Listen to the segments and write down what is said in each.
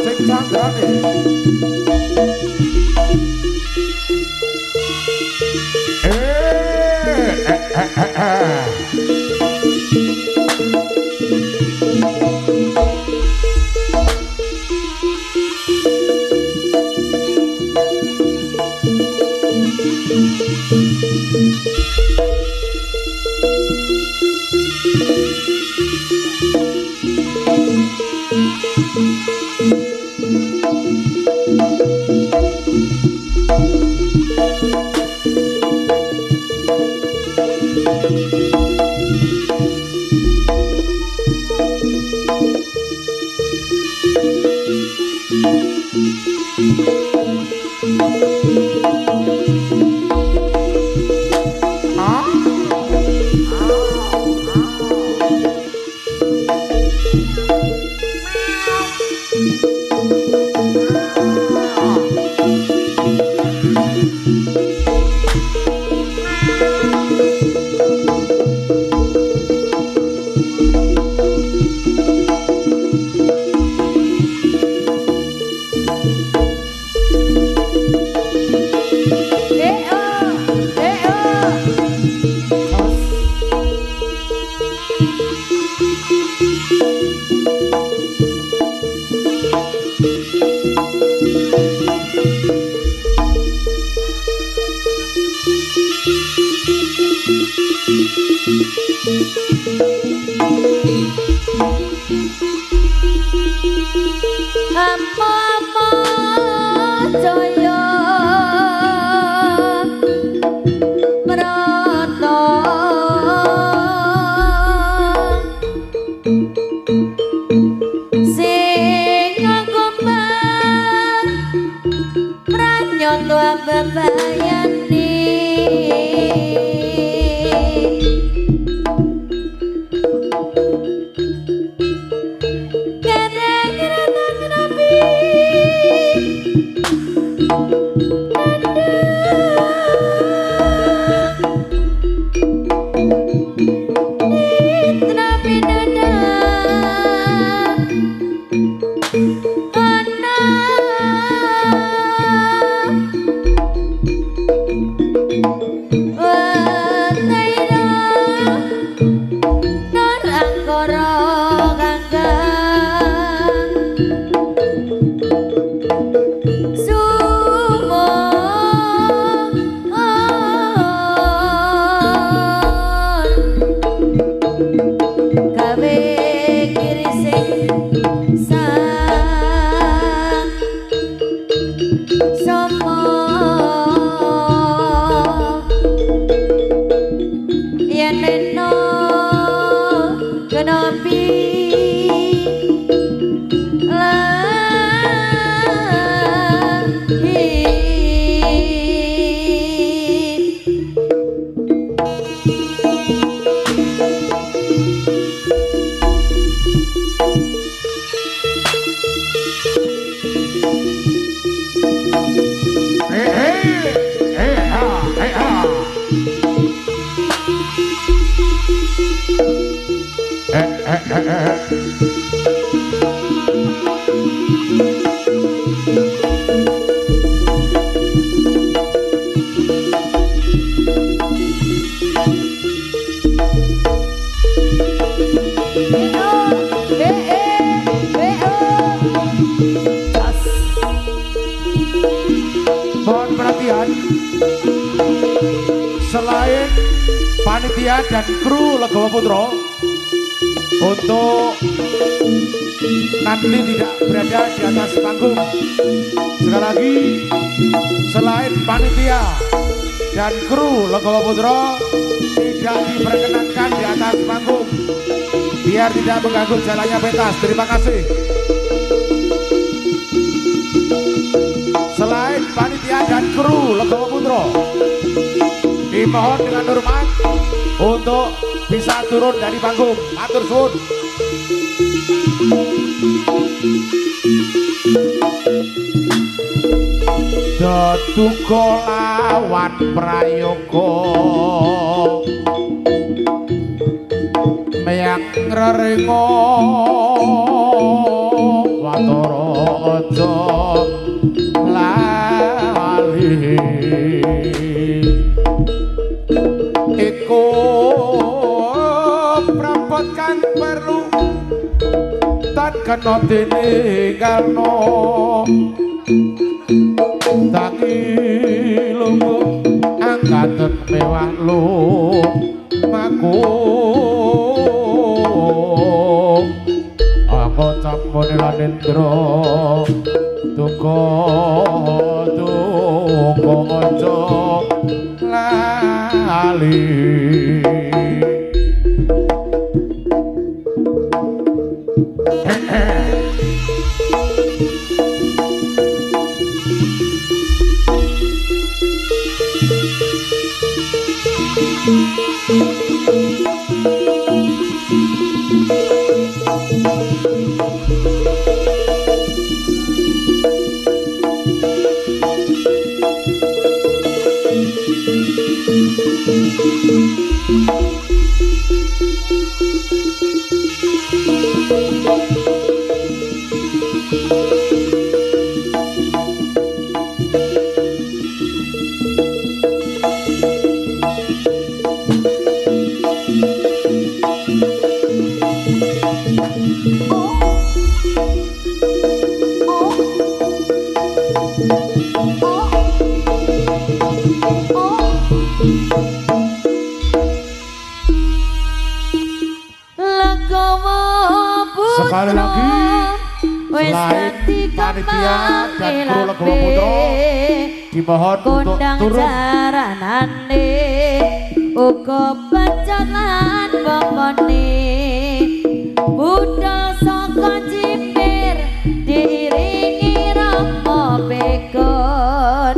sing candrane selain panitia dan kru Legawa Putra untuk nanti tidak berada di atas panggung. Sekali lagi, selain panitia dan kru Legawa Putra tidak diperkenankan di atas panggung biar tidak mengganggu jalannya pentas. Terima kasih. Selain panitia dan kru Legawa Putra, dimohon dengan hormat untuk bisa turun dari panggung. Matur suwun. Datuga lawan prayoga meyang rerenga watara aja lali iku prapot kang perlu tan kena ditinggalno tangi lungo angkat mewah lu maku aku campone lanendra duka aja lali sekali lagi selain panitia dan kru Legawa Putra dimohon untuk turun jaranane uga pancen lan bapane budal saka cipir diiringi rama bekon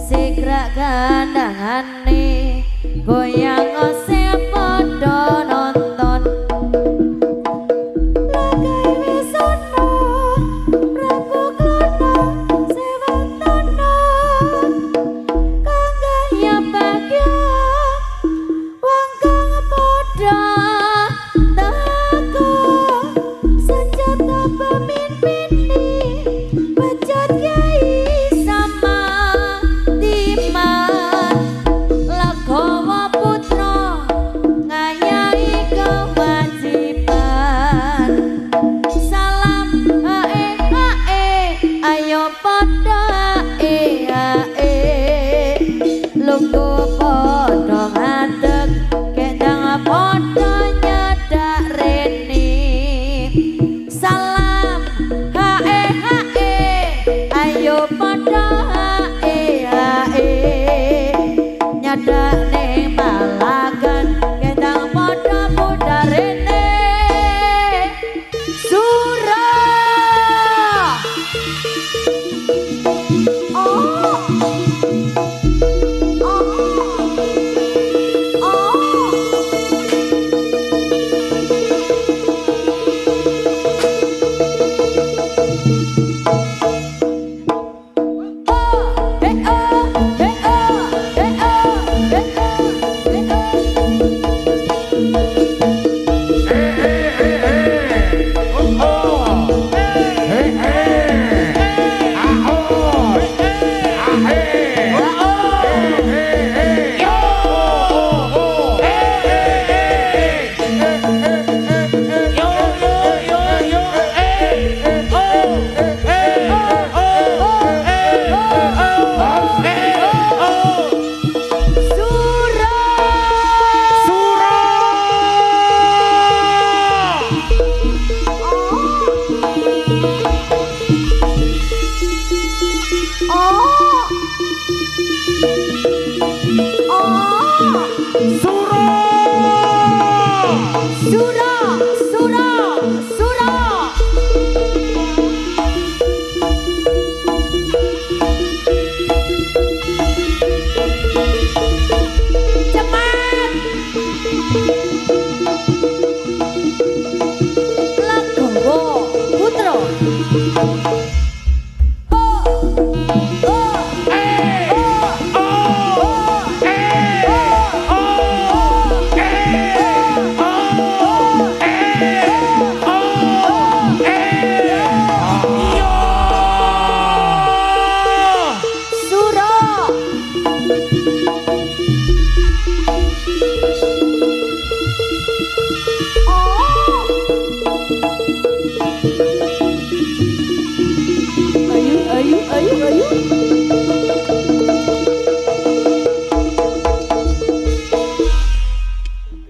sigrak kandhangane goyang ose padha nonton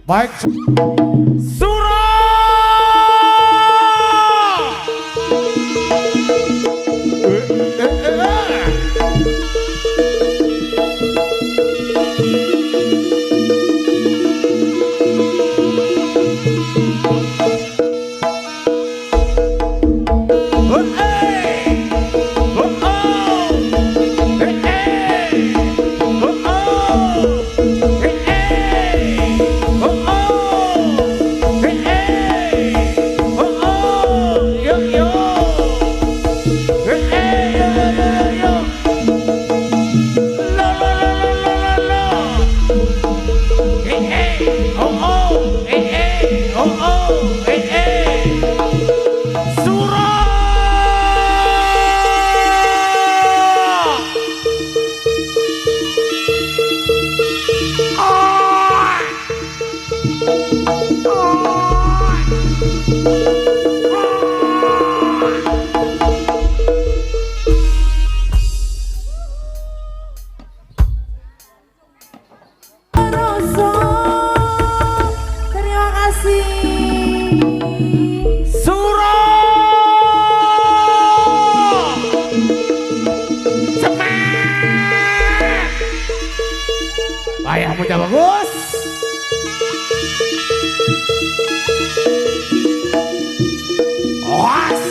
Baik. Suro. Ayah muda bagus. Oas.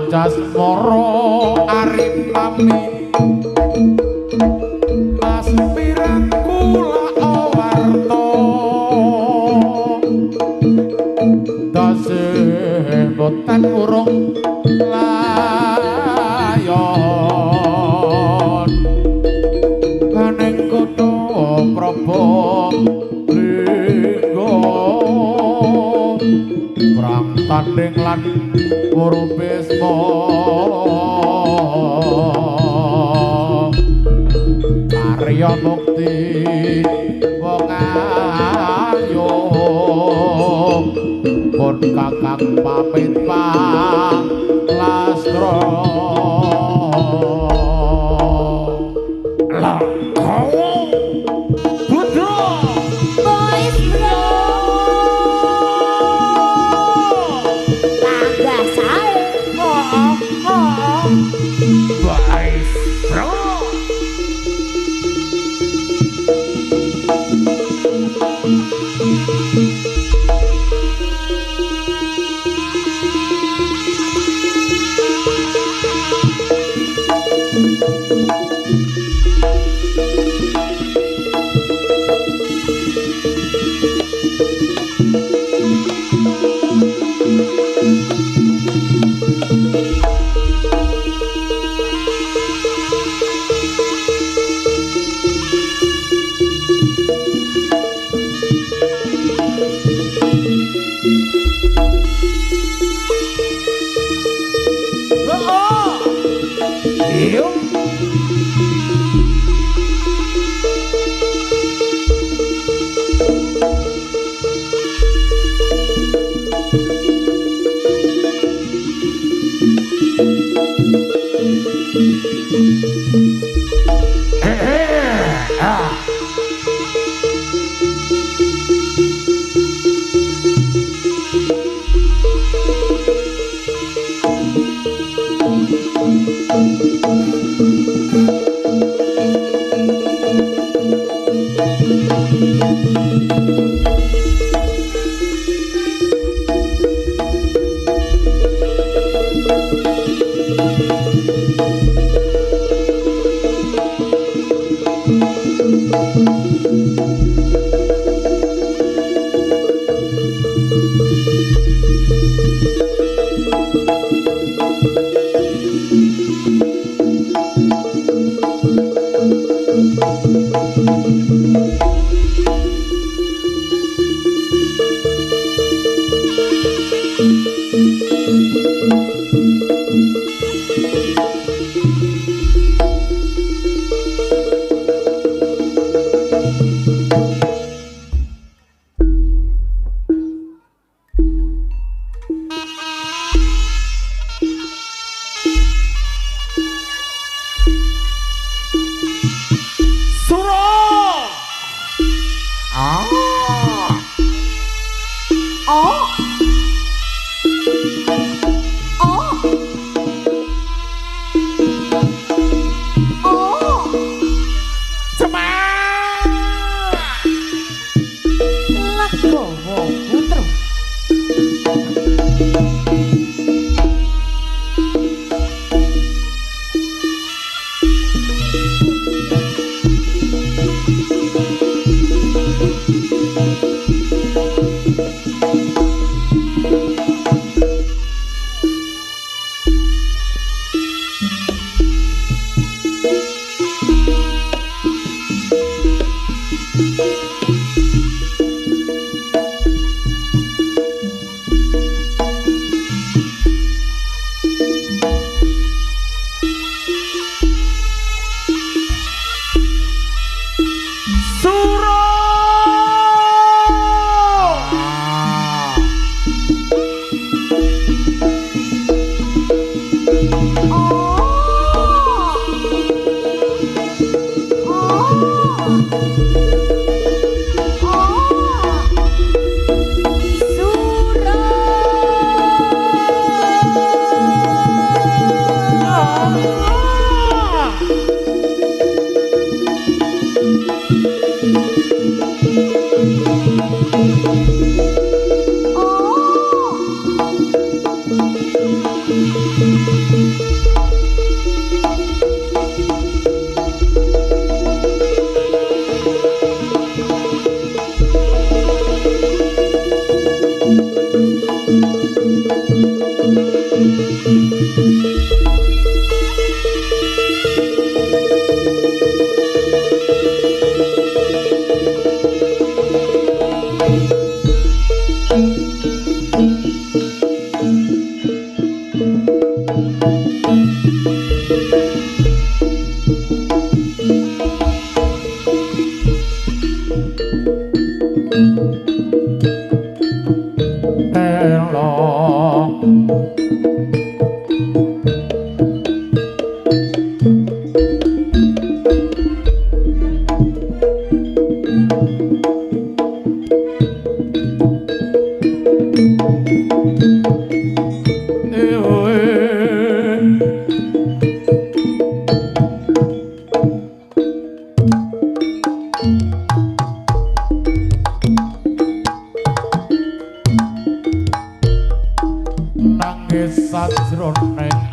Jasmoro arep pamit Mas pirang kula awarta lan Purubisma karya mukti wong ayu pun kakang pamit lastra lah putra boys bro tangga sae boys bro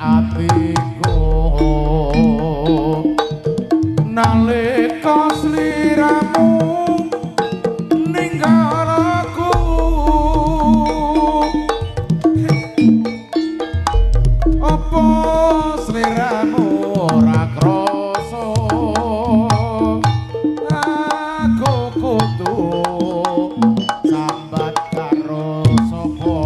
atiku nalika sliramu ninggal aku apa sliramu ora krasa aku kudu sambat karo sapa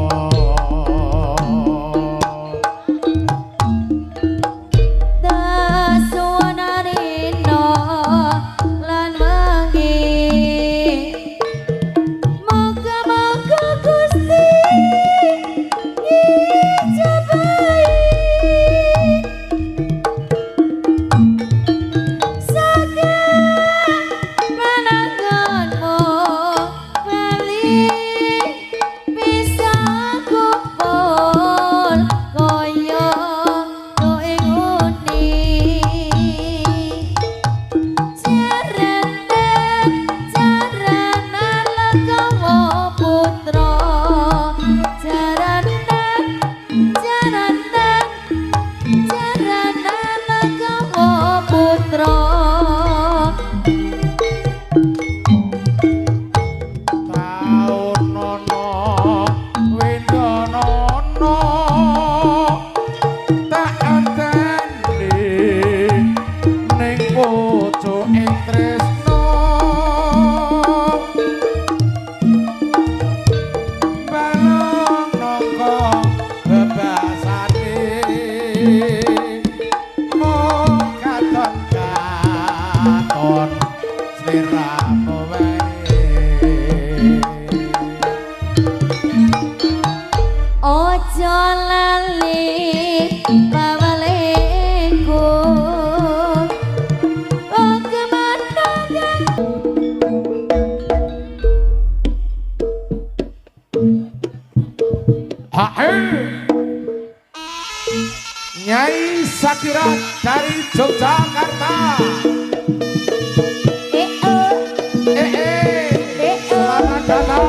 Ojo lali pawaleku Nyai Sakira dari Yogyakarta. Selamat datang.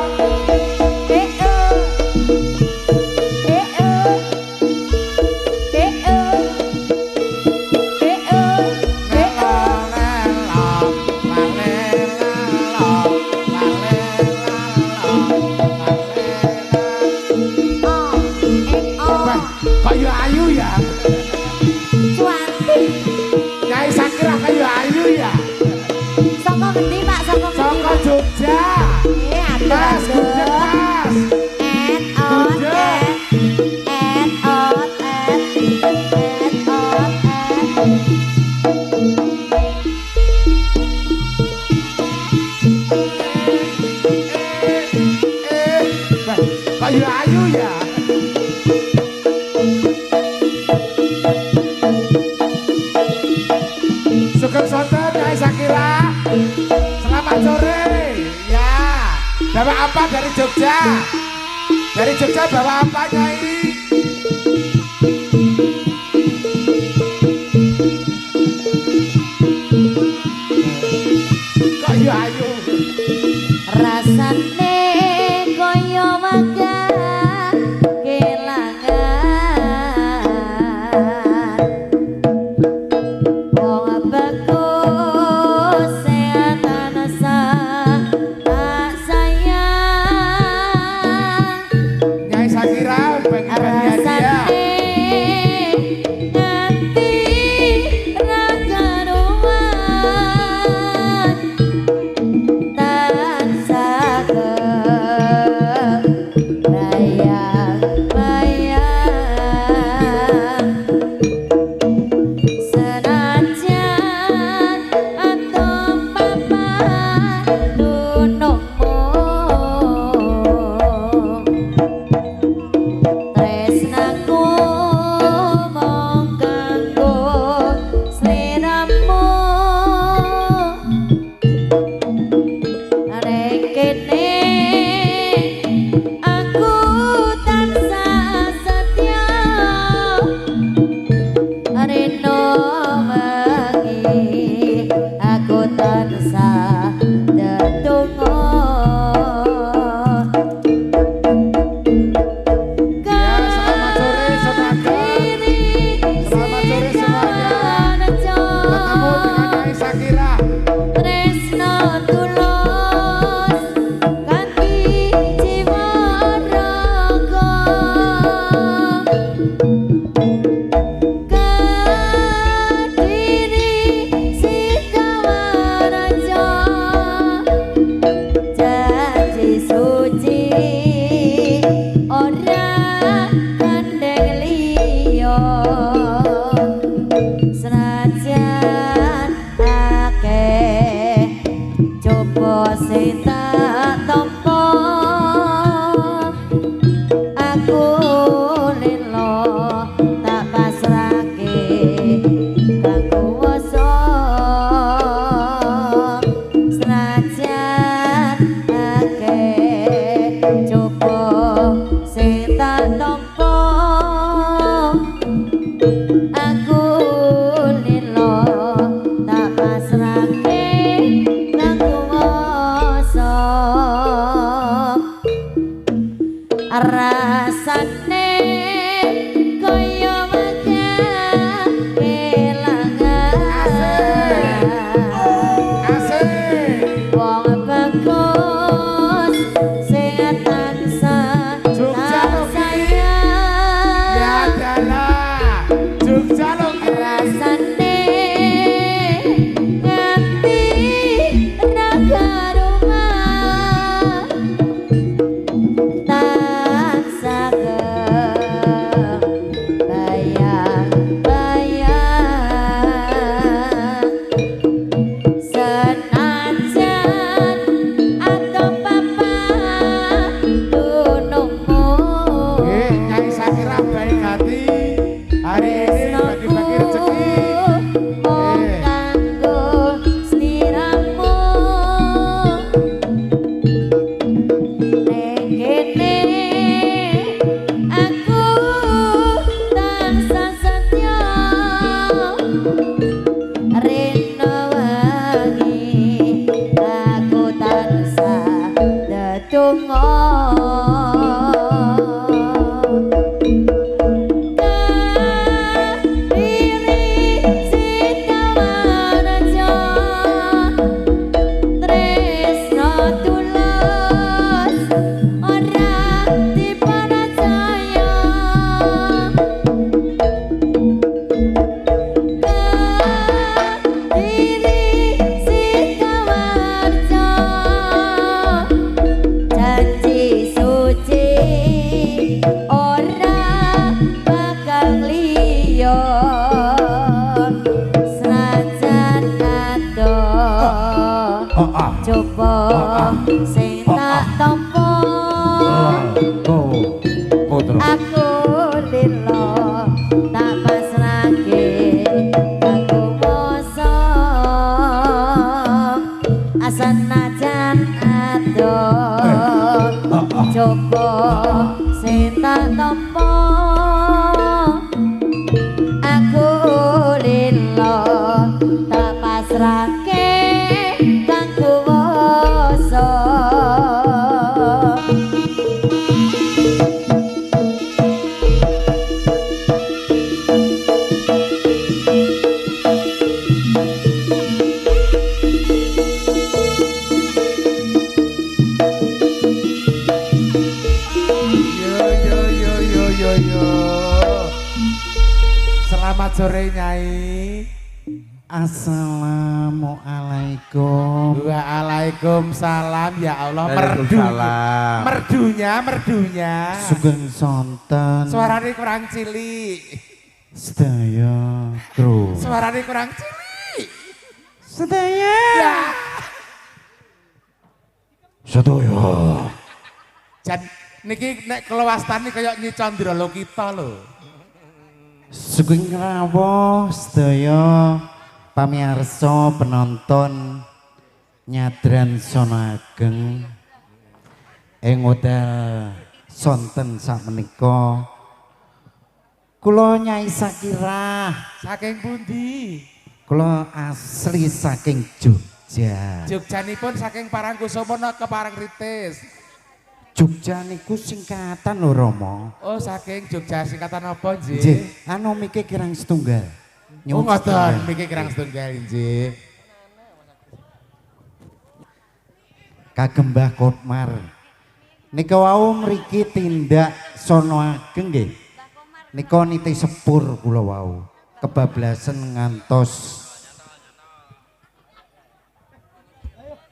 Kayu ayu ya. Cuantik. Nyai Sakira kayu ayu ya. Saka ngendi Pak? Saka ngendi? Saka Jogja. Mas Gudeg Mas. Kayu ayu ya. Sugeng Sonten Nyai Sakira. Selamat sore. Ya. Bawa apa dari Jogja? Dari Jogja bawa apa Nyai? Kayu ayu. Rasane kaya wagah kelangan wong bagus seatan tak sayang Nyai Sakira bagi-bagi aku lilo tak pasrahke nang kuwasa rasane kaya wegah kelangan wong bagus sehat tansah rasane nganti raga rumah tansah kebayang-bayang senajan atau papa dunungmu Nyai Sakira baik hati hari ini bagi-bagi rezeki. mung kanggo sliramu ning kene aku tansah setya rena wangi aku tansah ndedonga janji suci ora bakal liya senajan adoh coba sing tak tampa aku lilo tak pasrahke aku mosok senajan adoh coba sing tak tampa aku lilo tak pasrahke kang kuwasa Selamat sore Nyai. Assalamualaikum. Waalaikumsalam ya Allah. Merdunya. Sugeng sonten. Suarane kurang cilik. Sedaya kru. Suarane kurang cilik. Sedaya. Ya. Sedaya. Jan niki nek kelewastane kaya Nyi Candra Lokita lho. Sugeng rawuh sedaya pamirsa penonton nyadran sono ageng ing hotel sonten sakmenika. Kula Nyai Sakira. Saking pundi? Kula asli saking Jogja. Jogjanipun saking Parangkusumo ke Parangtritis. Jogja niku singkatan lho Rama. Oh, saking Jogja singkatan apa, Nggih? Nggih, anu miki kirang setunggal. Oh, ngoten, miki kirang setunggal, nggih. Kagem Mbah Kotmar. Nika wau mriki tindak sono ageng nggih. Nika niti sepur kula wau. Kebablasan ngantos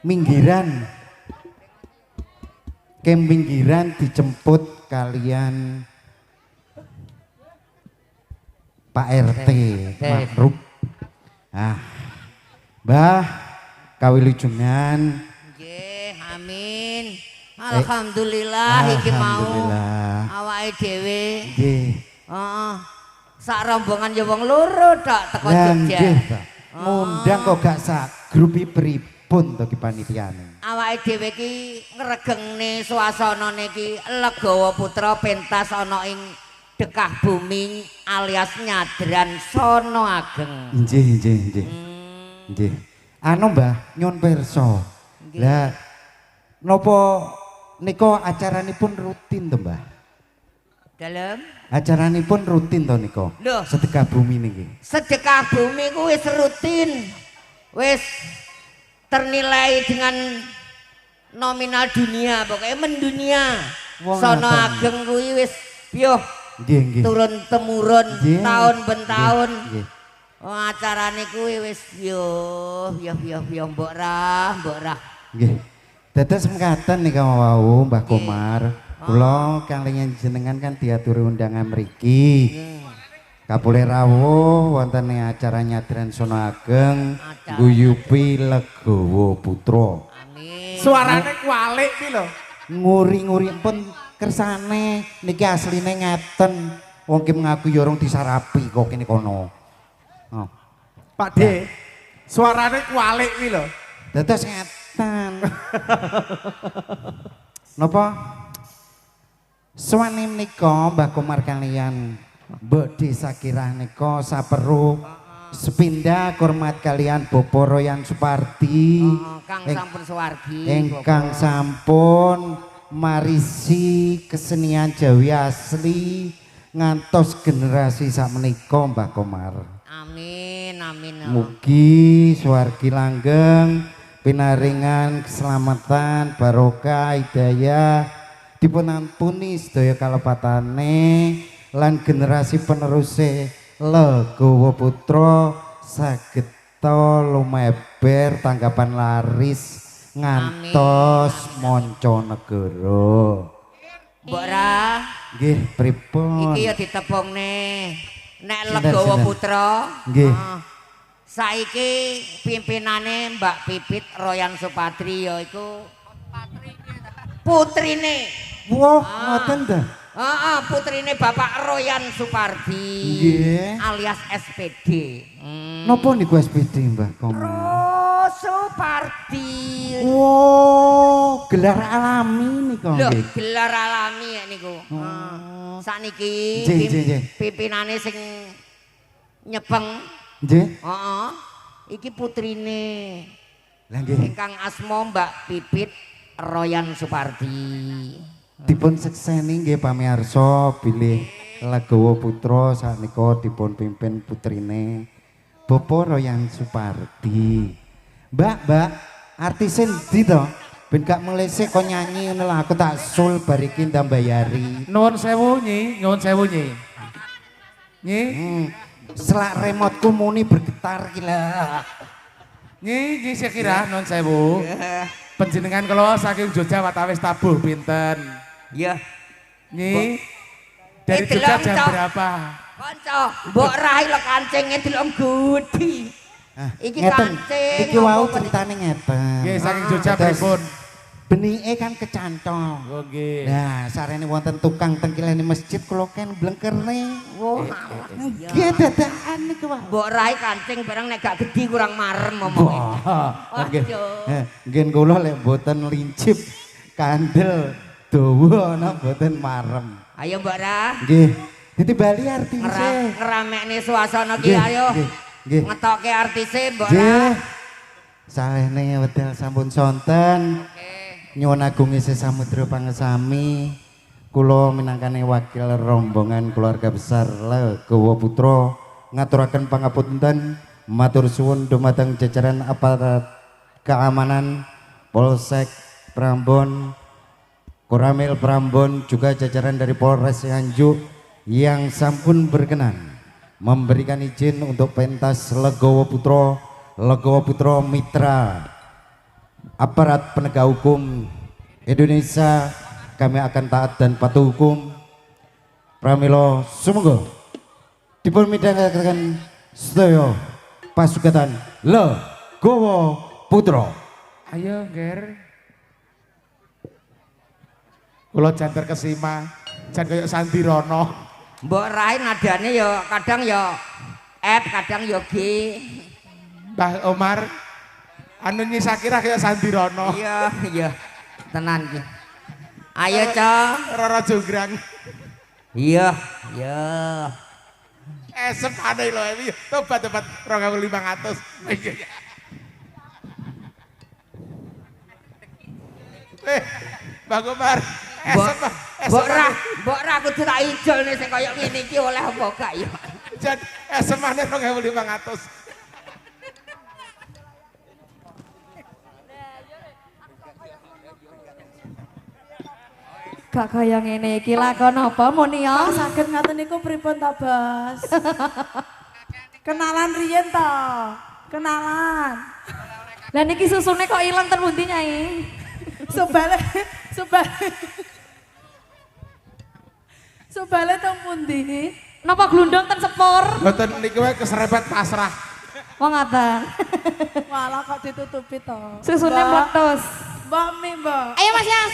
minggiran. Keminggiran dijemput kalian Pak RT Makrub. Mbah kawilujengan. Nggih, amin. Alhamdulillah iki mau awake dhewe. Nggih. Heeh. Sak rombongan ya wong loro tok teko Jogja. Nggih, Pak. Ngundang kok gak sak grupi pripun to ki panitiane. Awake dhewe ki ngregengne suasanane ki Legawa Putra pentas ana ing Dekah Bumi alias Nyadran Sono Ageng. Nggih. Nggih. Anu Mbah, nyuwun pirsa. Lah napa nika acaranipun rutin to, Mbah? Dalem Acaranipun rutin to nika. Lho. Sedekah bumi niki. Sedekah Bumi ku wis rutin. Wis ternilai dengan nominal dunia, pokoknya mendunia. Wong Sono ngaten. Ageng kuwi wis piye Nggih. turun temurun Nggih. tahun ben tahun. Nggih. Oh, acarane kuwi wis yo mbok rah. Nggih. Dados mekaten nika wau Mbah Komar. Kula kaliyan jenengan kan diaturi undangan mriki. Kapule rawuh wonten ing acara Nyadran Sono Ageng guyupi Legawa Putra. Amin. Suarane kualik ki lho. Nguri-nguri pun kersane niki asline ngeten. Wong ki mengaku ya urung disarapi kok kene kono. Oh. Pak D, suarane kualik ki lho. Dados ngeten. Napa? Suwane menika Mbah Komar kalian Mbok Desa Kirah nika saperlu sepindah hormat kalian Bapak Royan Supardi Kang sampun suwargi. ingkang sampun marisi kesenian Jawi asli ngantos generasi sakmenika Mbah Komar. Amin. Mugi swargi langgeng pinaringan keselamatan barokah hidayah dipun ampuni sedaya kalepatane lan generasi peneruse Legawa Putra sageta lumeber tanggapan laris ngantos manca negara. Mbok Ra, Nggih pripun? iki ya ditepung nih. Nek Sinten, Legawa sinten? Putra. Nggih. Saiki pimpinane Mbak Pipit Royan Supadri yaiku putrine. Wah, ngoten ta? Heeh, putrine Bapak Royan Supardi. Nggih. Alias SPD. Napa niku SPD Mbah Komar? Oh, Supardi. Wow, gelar alami nika Loh, nggih. gelar alami ya niku. Sakniki Nggih. pimpinane sing nyepeng. Nggih. Heeh. Iki putrine Lah nggih. ingkang asma Mbak Pipit Royan Supardi. Dipun sekseni nggih pamirsa bilih Legawa Putra saknika dipun pimpin putrine Bapak Royan Supardi. Mbak, artise ndi to? Ben gak melese kok nyanyi ngono lah aku tak sul bariki ndak bayari. Nuwun sewu Nyi, nyuwun sewu Nyi. Nyi, Selak remoteku muni bergetar gila. Nyi sekira nuwun sewu. Panjenengan kula saking Jogja watawis tabuh pinten? Ya, Nyi, dari Jogja delok, jam Cok. berapa? kanca, mbok rahi lo kancinge delok gudi. Iki Ngeten, kancing. iki wau apa ceritane ngeten. Nggih, saking Jogja Terus pripun? Benike kan kecantol. Oh nggih. Nah, sarene wonten tukang tengkilene masjid kula ken blengkerne. Wah, Nggih dadakan niku wae. mbok rahi kancing barang nek gak gede kurang marem omonge. Nggih. Waduh. Nggih kula lek mboten lincip kandel dawa ana mboten marem. Ayo Mbak Ra, Nggih. Ditibali artise. ngeramekne suasana ki Nggih, ayo. nggih. Ngetokke artise Mbak Ra. Nggih. Salehne wedal sampun sonten. Nyuwun agung isih samudra pangesami. Kula minangkane wakil rombongan keluarga besar Legawa Putra ngaturaken pangapunten matur suwun dumateng jajaran aparat keamanan Polsek Prambon, Koramil Prambon juga jajaran dari Polres Cianjur yang sampun berkenan memberikan izin untuk pentas Legawa Putra Mitra aparat penegak hukum Indonesia. Kami akan taat dan patuh hukum. Pramila sumangga dipun midhangetaken sedaya pasugatan Legawa Putra. Ayo, Ger. Kula jan terkesima, jan kaya Sandi Rono. Mbok Rai nadane ya kadang ya F, kadang ya G. Mbah Omar, anu Nyi Sakira kaya Sandi Rono. Iya, tenan ki. Ayo, Cok. Roro Jonggrang. Iya, iya. Esep aneh lho ini. Tobat 2.500. Bang Umar, Mbok ra kudu tak ijol nih sing kaya ngene iki oleh apa gak ya. Jan esep aneh 2.500. Gak kaya ngene iki lakon apa Munia? Saged ngaten niku pripun ta, Bos? Kenalan riyen ta? Kenalan. Lah niki susune kok ilang ten pundi Nyai? Subale teng pundi? Napa glundong ten sepur? Mboten niki wae keserempet pasrah. Wong ngaten. Walah kok ditutupi to. Susune Mbak. meletus. Mbak Mi, Mbak. Ayo Mas Yas.